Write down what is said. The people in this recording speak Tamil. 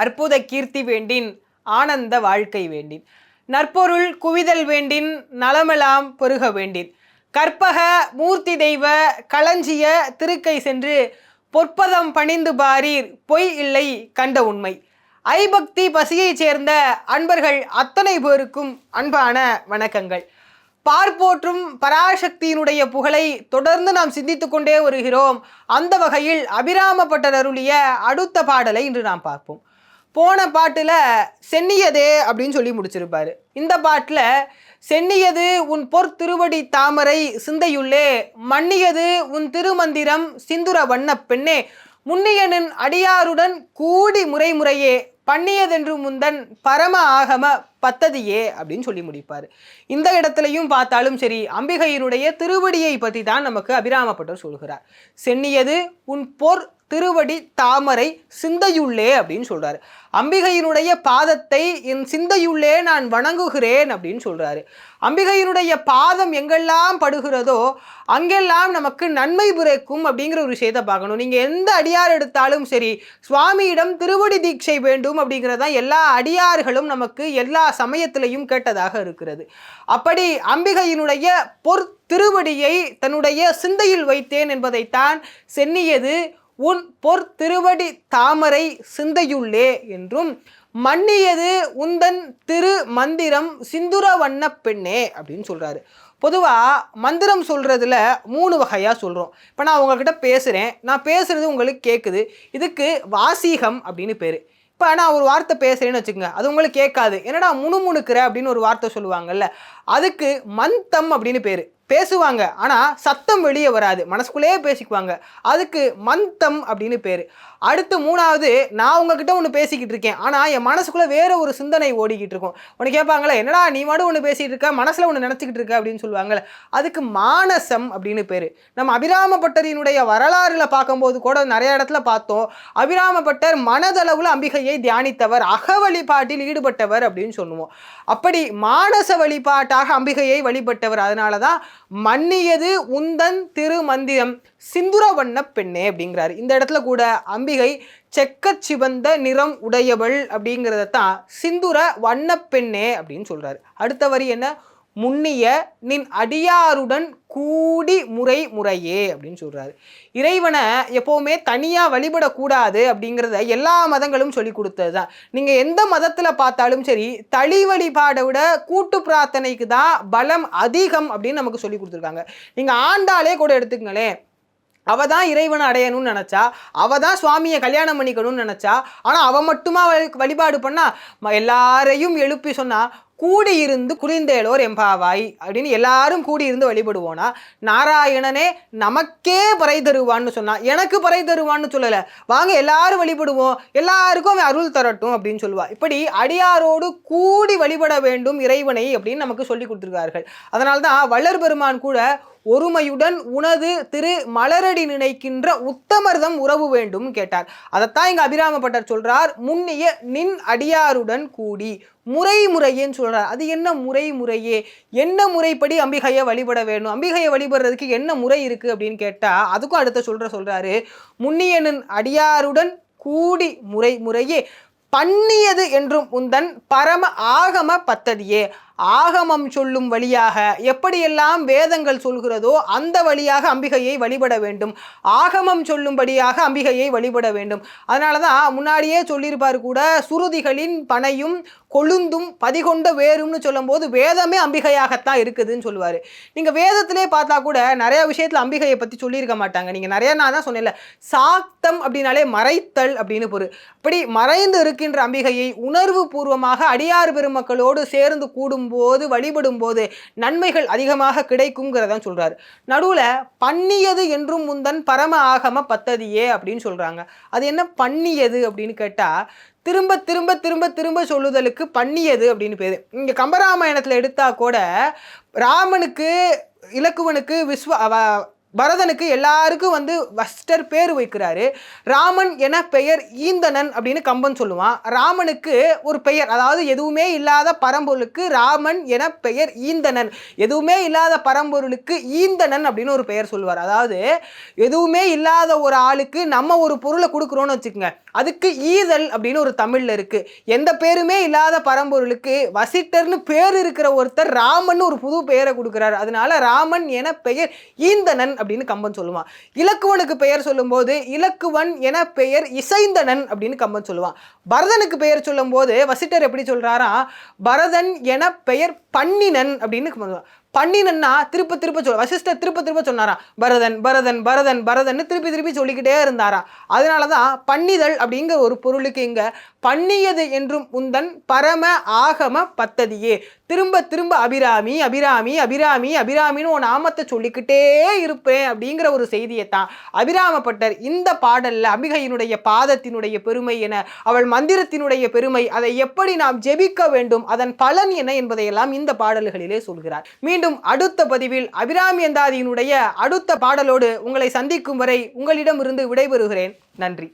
அற்புத கீர்த்தி வேண்டின் ஆனந்த வாழ்க்கை வேண்டின், நற்பொருள் குவிதல் வேண்டின் நலமெல்லாம் பெருக வேண்டின், கற்பக மூர்த்தி தெய்வ களஞ்சிய திருக்கை சென்று பொற்பதம் பணிந்து பாரீர் பொய் இல்லை கண்ட உண்மை. ஐபக்தி பசியைச் சேர்ந்த அன்பர்கள் அத்தனை பேருக்கும் அன்பான வணக்கங்கள். பார்ப்போற்றும் பராசக்தியினுடைய புகழை தொடர்ந்து நாம் சிந்தித்து கொண்டே வருகிறோம். அந்த வகையில் அபிராமப்பட்டர் அருளிய அடுத்த பாடலை இன்று நாம் பார்ப்போம். போன பாட்டில் சென்னியதே அப்படின்னு சொல்லி முடிச்சிருப்பாரு. இந்த பாட்டில் சென்னியது உன் பொற் திருவடி தாமரை சிந்தையுள்ளே, மன்னியது உன் திருமந்திரம் சிந்துர வண்ண பெண்ணே, முன்னியனின் அடியாருடன் கூடி முறை முறையே, பண்ணியதென்று முந்தன் பரம ஆகம பத்ததியே அப்படின்னு சொல்லி முடிப்பார். இந்த இடத்துலையும் பார்த்தாலும் சரி, அம்பிகையினுடைய திருவடியை பற்றி தான் நமக்கு அபிராமப்பட்டர் சொல்கிறார். சென்னியது உன் பொற் திருவடி தாமரை சிந்தையுள்ளே அப்படின்னு சொல்றாரு. அம்பிகையினுடைய பாதத்தை என் சிந்தையுள்ளே நான் வணங்குகிறேன் அப்படின்னு சொல்றாரு. அம்பிகையினுடைய பாதம் எங்கெல்லாம் படுகிறதோ அங்கெல்லாம் நமக்கு நன்மை பிறக்கும் அப்படிங்கிற ஒரு விஷயத்தை பார்க்கணும். நீங்கள் எந்த அடியார் எடுத்தாலும் சரி, சுவாமியிடம் திருவடி தீட்சை வேண்டும் அப்படிங்கிறதான் எல்லா அடியார்களும் நமக்கு எல்லா சமயத்திலையும் கேட்டதாக இருக்கிறது. அப்படி அம்பிகையினுடைய திருவடியை தன்னுடைய சிந்தையில் வைத்தேன் என்பதைத்தான் சென்னியது உன் பொற் திருவடி தாமரை சிந்தையுள்ளே என்றும், மன்னியது உந்தன் திரு மந்திரம் சிந்துர வண்ண பெண்ணே அப்படின்னு சொல்றாரு. பொதுவாக மந்திரம் சொல்கிறதுல 3 வகையாக சொல்கிறோம். இப்போ நான் உங்கள்கிட்ட பேசுகிறேன், நான் பேசுகிறது உங்களுக்கு கேட்குது, இதுக்கு வாசீகம் அப்படின்னு பேர். இப்போ நான் ஒரு வார்த்தை பேசுகிறேன்னு வச்சுக்கோங்க, அது உங்களுக்கு கேட்காது, என்னடா முணுமுணுக்கிற அப்படின்னு ஒரு வார்த்தை சொல்லுவாங்கல்ல, அதுக்கு மந்தம் அப்படின்னு பேர். பேசுவாங்க ஆனால் சத்தம் வெளியே வராது, மனசுக்குள்ளேயே பேசிக்குவாங்க, அதுக்கு மந்தம் அப்படின்னு பேர். அடுத்து 3வது, நான் உங்ககிட்ட ஒன்று பேசிக்கிட்டு இருக்கேன் ஆனால் என் மனசுக்குள்ளே வேறு ஒரு சிந்தனை ஓடிக்கிட்டு இருக்கும். ஒன்று கேட்பாங்களே, என்னடா நீ மட்டும் ஒன்று பேசிகிட்டு இருக்க, மனசில் ஒன்று நினச்சிக்கிட்டு இருக்க அப்படின்னு சொல்லுவாங்கள்ல, அதுக்கு மானசம் அப்படின்னு பேர். நம்ம அபிராமப்பட்டரினுடைய வரலாறுல பார்க்கும்போது கூட நிறைய இடத்துல பார்த்தோம், அபிராமப்பட்டர் மனதளவில் அம்பிகையை தியானித்தவர், அக வழிபாட்டில் ஈடுபட்டவர் அப்படின்னு சொல்லுவோம். அப்படி மானச வழிபாட்டாக அம்பிகையை வழிபட்டவர். அதனால தான் மன்னியது உந்தன் திருமந்திரம் சிந்துர வண்ண பெண்ணே அப்படிங்கிறாரு. இந்த இடத்துல கூட அம்பிகை செக்க சிவந்த நிறம் உடையவள் அப்படிங்கிறத தான் சிந்துர வண்ண பெண்ணே அப்படின்னு சொல்றாரு. அடுத்த வரி என்ன, முன்னிய நின் அடியாருடன் கூடி முறை முறையே அப்படின்னு சொல்றாரு. இறைவனை எப்போவுமே தனியாக வழிபடக்கூடாது அப்படிங்கிறத எல்லா மதங்களும் சொல்லி கொடுத்தது தான். நீங்கள் எந்த மதத்தில் பார்த்தாலும் சரி, தளி வழிபாடை விட கூட்டு பிரார்த்தனைக்கு தான் பலம் அதிகம் அப்படின்னு நமக்கு சொல்லி கொடுத்துருக்காங்க. நீங்கள் ஆண்டாளே கூட எடுத்துக்கங்களேன், அவ தான் இறைவனை அடையணும்னு நினச்சா, அவ தான் சுவாமியை கல்யாணம் பண்ணிக்கணும்னு நினச்சா, ஆனால் அவ மட்டுமா வழிபாடு பண்ணால் எல்லாரையும் எழுப்பி சொன்னால் கூடியிருந்து குளிர்ந்தேலோர் எம்பாவாய் அப்படின்னு எல்லாரும் கூடியிருந்து வழிபடுவோனா, நாராயணனே நமக்கே பறை தருவான்னு சொன்னால் எனக்கு பறை தருவான்னு சொல்லலை, வாங்க எல்லாரும் வழிபடுவோம், எல்லாருக்கும் அருள் தரட்டும் அப்படின்னு சொல்லுவா. இப்படி அடியாரோடு கூடி வழிபட வேண்டும் இறைவனை அப்படின்னு நமக்கு சொல்லி கொடுத்துருக்கார்கள். அதனால்தான் வள்ளற் பெருமான் கூட ஒருமையுடன் உனது திரு மலரடி நினைக்கின்ற உத்தமர்தம் உறவு வேண்டும் கேட்டார். அதைத்தான் இங்க அபிராமப்பட்டர் சொல்றார், முன்னிய நின் அடியாருடன் கூடி முறை முறையேன்னு சொல்றார். அது என்ன முறை முறையே, என்ன முறைப்படி அம்பிகையை வழிபட வேணும், அம்பிகையை வழிபடுறதுக்கு என்ன முறை இருக்கு அப்படின்னு கேட்டா, அதுக்கும் அடுத்த சொல்றாரு, முன்னியனின் அடியாருடன் கூடி முறை முறையே, பண்ணியது என்றும் உந்தன் பரம ஆகம பத்ததியே. ஆகமம் சொல்லும் வழியாக எப்படியெல்லாம் வேதங்கள் சொல்கிறதோ அந்த வழியாக அம்பிகையை வழிபட வேண்டும், ஆகமம் சொல்லும்படியாக அம்பிகையை வழிபட வேண்டும். அதனால தான் முன்னாடியே சொல்லியிருப்பார் கூட, சுருதிகளின் பனையும் கொழுந்தும் பதிகொண்ட வேறும்னு சொல்லும்போது வேதமே அம்பிகையாகத்தான் இருக்குதுன்னு சொல்லுவார். நீங்கள் வேதத்திலே பார்த்தா கூட நிறைய விஷயத்தில் அம்பிகையை பற்றி சொல்லியிருக்க மாட்டாங்க. நீங்கள் நிறைய, நான் தான் சொன்னேன்ல, சாக்தம் அப்படின்னாலே மறைத்தல் அப்படின்னு பொருள். அப்படி மறைந்து இருக்கின்ற அம்பிகையை உணர்வு பூர்வமாக அடியார் பெருமக்களோடு சேர்ந்து கூடும் போது வழிபடும் போது நன்மைகள் அதிகமாக கிடைக்குங்கிறதான் சொல்றாரு. நடுவுல பண்ணியது என்றும் முந்தன் பரம ஆகம பத்ததியே அப்படின்னு சொல்றாங்க. அது என்ன பண்ணியது அப்படின்னு கேட்டா, திரும்ப திரும்ப திரும்ப திரும்ப சொல்லுதலுக்கு பண்ணியது அப்படின்னு பேரு. இங்க கம்பராமாயணத்துல எடுத்தா கூட ராமனுக்கு இலக்குவனுக்கு பரதனுக்கு எல்லாருக்கும் வந்து வசிஷ்டர் பேர் வைக்கிறாரு. ராமன் என பெயர் ஈந்தனன் அப்படின்னு கம்பன் சொல்லுவான். ராமனுக்கு ஒரு பெயர், அதாவது எதுவுமே இல்லாத பரம்பொருளுக்கு ராமன் என பெயர் ஈந்தனன், எதுவுமே இல்லாத பரம்பொருளுக்கு ஈந்தனன் அப்படின்னு ஒரு பெயர் சொல்லுவார். அதாவது எதுவுமே இல்லாத ஒரு ஆளுக்கு நம்ம ஒரு பொருளை கொடுக்குறோன்னு வச்சுக்கோங்க, அதுக்கு ஈதல் அப்படின்னு ஒரு தமிழ்ல இருக்கு. எந்த பேருமே இல்லாத பரம்பொருளுக்கு வசிஷ்டர்னு பேர் இருக்கிற ஒருத்தர் ராமன் ஒரு புது பெயரை கொடுக்கிறார். அதனால ராமன் என பெயர் ஈந்தனன் அப்படின்னு கம்பன் சொல்லுவான். இலக்குவனுக்கு பெயர் சொல்லும் போது இலக்குவன் என பெயர் இசைந்தனன் அப்படின்னு கம்பன் சொல்லுவான். பரதனுக்கு பெயர் சொல்லும் போது வசிஷ்டர் எப்படி சொல்றாரா, பரதன் என பெயர் பன்னினன் அப்படின்னு. பன்னினன்னா திருப்ப சொல்ல வசிஷ்டர் திருப்ப சொன்னாராம், பரதன் பரதன் பரதன் பரதன் திருப்பி சொல்லிக்கிட்டே இருந்தாராம். அதனாலதான் பன்னிதழ் அப்படிங்கிற ஒரு பொருளுக்கு இங்க பண்ணியது என்றும் உந்தன் பரம ஆகம பத்ததியே, திரும்ப அபிராமி அபிராமி அபிராமி அபிராமின்னு உன் நாமத்தை சொல்லிக்கிட்டே இருப்பேன் அப்படிங்கிற ஒரு செய்தியைத்தான் அபிராமப்பட்டர் இந்த பாடல்ல அம்பிகையினுடைய பாதத்தினுடைய பெருமை என, அவள் மந்திரத்தினுடைய பெருமை, அதை எப்படி நாம் ஜெபிக்க வேண்டும், அதன் பலன் என்ன என்பதையெல்லாம் இந்த பாடல்களிலே சொல்கிறார். மீண்டும் அடுத்த பதிவில் அபிராமி அந்தாதியினுடைய அடுத்த பாடலோடு உங்களை சந்திக்கும் வரை உங்களிடமிருந்து விடைபெறுகிறேன். நன்றி.